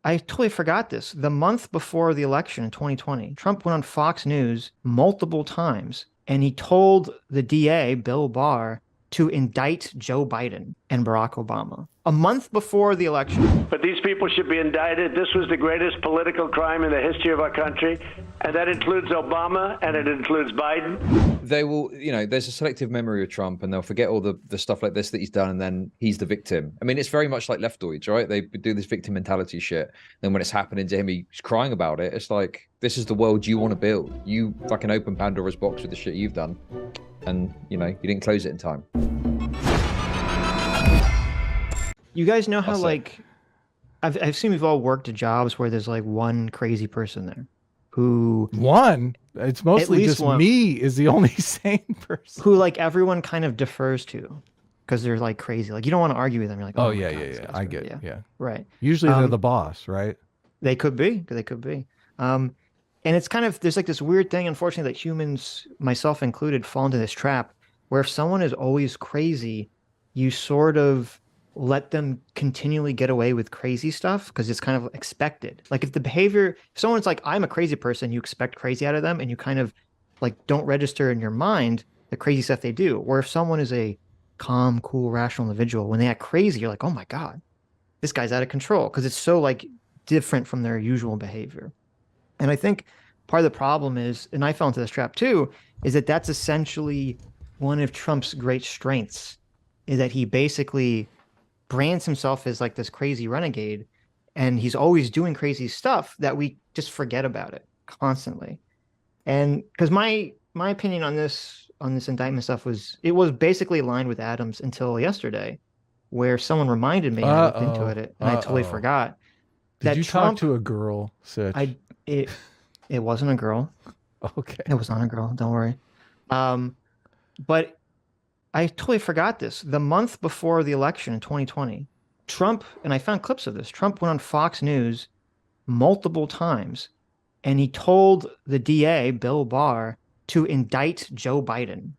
I totally forgot this. The month before the election in 2020, Trump went on Fox News multiple times and he told the DA, Bill Barr, to indict Joe Biden and Barack Obama a month before the election. But these people should be indicted. This was the greatest political crime in the history of our country. And that includes Obama and it includes Biden. They will, there's a selective memory of Trump and they'll forget all the stuff like this that he's done and then he's the victim. I mean, it's very much like leftoids, right? They do this victim mentality shit. Then when it's happening to him, he's crying about it. It's like, this is the world you want to build. You fucking open Pandora's box with the shit you've done. And, you didn't close it in time. You guys know how, like, I've assumed we've all worked at jobs where there's like one crazy person there who it's mostly just one, me is the only sane person who like everyone kind of defers to because they're like crazy. Like you don't want to argue with them. You're like, oh yeah, I get it. Yeah. Right. Usually they're the boss, right? They could be. And it's kind of, there's like this weird thing, unfortunately, that humans, myself included, fall into this trap where if someone is always crazy, you sort of let them continually get away with crazy stuff because it's kind of expected. Like if someone's like, I'm a crazy person, you expect crazy out of them and you kind of like don't register in your mind the crazy stuff they do. Or if someone is a calm, cool, rational individual, when they act crazy, you're like, oh my God, this guy's out of control because it's so like different from their usual behavior. And I think part of the problem is, and I fell into this trap too, is that that's essentially one of Trump's great strengths, is that he basically brands himself as like this crazy renegade, and he's always doing crazy stuff that we just forget about it constantly. And because my opinion on this indictment stuff was, it was basically aligned with Adams until yesterday, where someone reminded me and I looked into it and I totally forgot. Did you talk to a girl, Sitch? It wasn't a girl. Okay. It was not a girl. Don't worry. But I totally forgot this. The month before the election in 2020, Trump, and I found clips of this, Trump went on Fox News multiple times and he told the DA, Bill Barr, to indict Joe Biden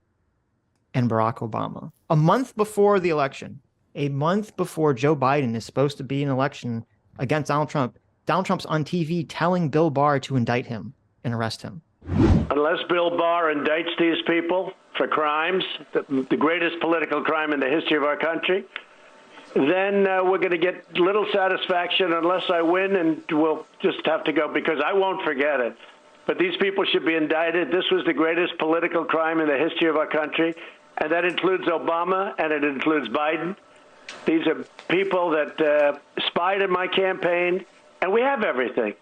and Barack Obama a month before the election, a month before Joe Biden is supposed to be in an election against Donald Trump. Donald Trump's on TV telling Bill Barr to indict him and arrest him. Unless Bill Barr indicts these people for crimes, the greatest political crime in the history of our country, then we're going to get little satisfaction unless I win, and we'll just have to go because I won't forget it. But these people should be indicted. This was the greatest political crime in the history of our country, and that includes Obama and it includes Biden. These are people that spied in my campaign, and we have everything.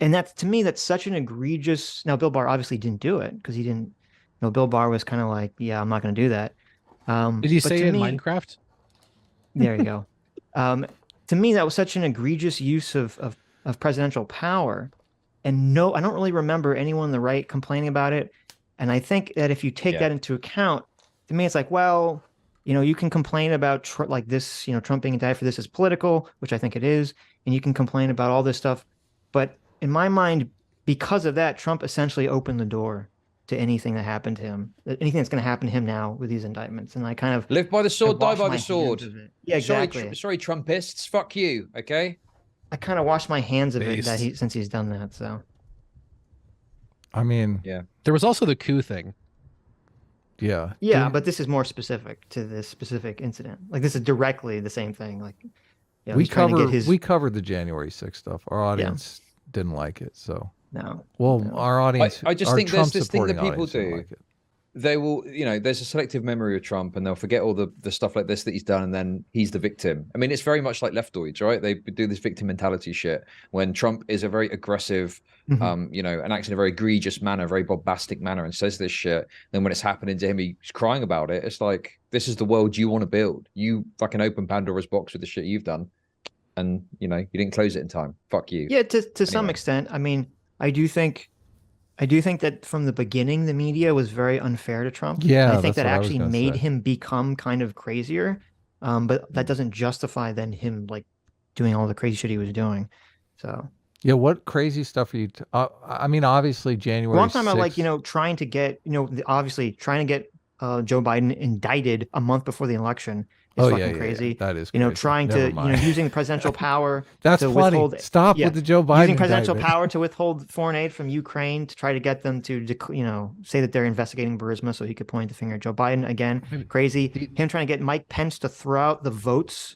And that's, to me, that's such an egregious. Now, Bill Barr obviously didn't do it because he didn't. Bill Barr was kind of like, yeah, I'm not going to do that. Did he say in Minecraft? There you go. To me, that was such an egregious use of presidential power. And no, I don't really remember anyone on the right complaining about it. And I think that if you take that into account, to me, it's like, well, you can complain about like this, Trump being indicted for this is political, which I think it is. And you can complain about all this stuff. But in my mind, because of that, Trump essentially opened the door to anything that happened to him, anything that's going to happen to him now with these indictments. And I kind of live by the sword, die by the sword. Yeah, exactly. Sorry, Trumpists. Fuck you. Okay. I kind of washed my hands of it since he's done that. So, I mean, yeah, there was also the coup thing. Yeah. Yeah, but this is more specific to this specific incident. Like this is directly the same thing. Like, we covered the January 6th stuff. Our audience didn't like it, so. No. Well, our audience. I just think there's this thing that people do. Like they will, there's a selective memory of Trump and they'll forget all the stuff like this that he's done and then he's the victim. I mean, it's very much like leftoids, right? They do this victim mentality shit when Trump is a very aggressive, and acts in a very egregious manner, very bombastic manner and says this shit. Then when it's happening to him, he's crying about it. It's like, this is the world you want to build. You fucking open Pandora's box with the shit you've done. And, you didn't close it in time. Fuck you. Yeah, to some extent. I mean, I do think that from the beginning, the media was very unfair to Trump. Yeah, and I think that actually made him become kind of crazier. But that doesn't justify then him like doing all the crazy shit he was doing. So yeah, what crazy stuff are you? I mean, obviously January. Well, I'm talking about like trying to get Joe Biden indicted a month before the election, is fucking crazy. That is crazy. Trying to, using presidential power to withhold. Stop with the Joe Biden. Using presidential power to withhold foreign aid from Ukraine to try to get them to, say that they're investigating Burisma so he could point the finger at Joe Biden. Again, crazy. Him trying to get Mike Pence to throw out the votes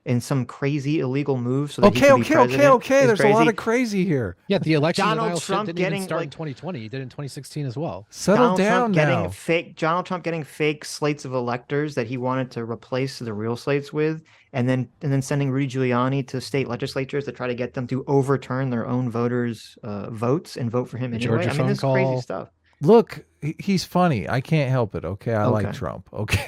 in some crazy illegal move. So that he could be president. There's a lot of crazy here. Yeah, the election Donald Trump didn't even start in 2020. He did in 2016 as well. Settle down now. Donald Trump getting fake slates of electors that he wanted to replace the real slates with, and then sending Rudy Giuliani to state legislatures to try to get them to overturn their own voters' votes and vote for him anyway. This is crazy stuff. Look, he's funny. I can't help it. Okay, I like Trump. Okay.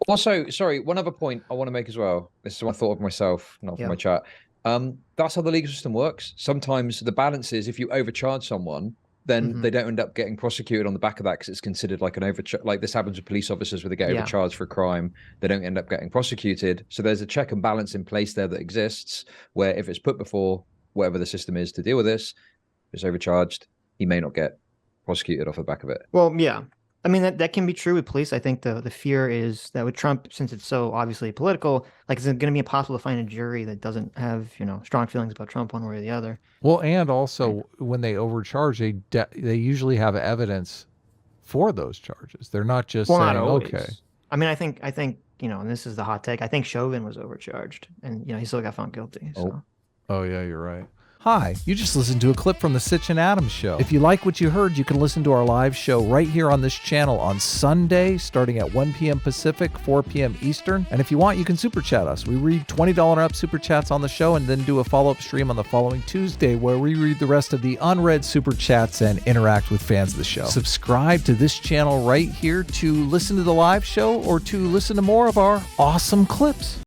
Also, sorry, one other point I want to make as well. This is what I thought of myself, not from my chat. That's how the legal system works. Sometimes the balance is if you overcharge someone, then they don't end up getting prosecuted on the back of that because it's considered like an overcharge. Like this happens with police officers where they get overcharged for a crime, they don't end up getting prosecuted. So there's a check and balance in place there that exists where if it's put before whatever the system is to deal with this, if it's overcharged, he may not get prosecuted off the back of it. Well, yeah. I mean, that can be true with police. I think the fear is that with Trump, since it's so obviously political, like it's going to be impossible to find a jury that doesn't have, strong feelings about Trump one way or the other. Well, and also when they overcharge, they usually have evidence for those charges. They're not just saying, okay. I mean, I think, and this is the hot take. I think Chauvin was overcharged and, he still got found guilty. So. Oh yeah, you're right. Hi, you just listened to a clip from the Sitch and Adams show. If you like what you heard, you can listen to our live show right here on this channel on Sunday, starting at 1 p.m. Pacific, 4 p.m. Eastern. And if you want, you can super chat us. We read $20 and up super chats on the show and then do a follow-up stream on the following Tuesday where we read the rest of the unread super chats and interact with fans of the show. Subscribe to this channel right here to listen to the live show or to listen to more of our awesome clips.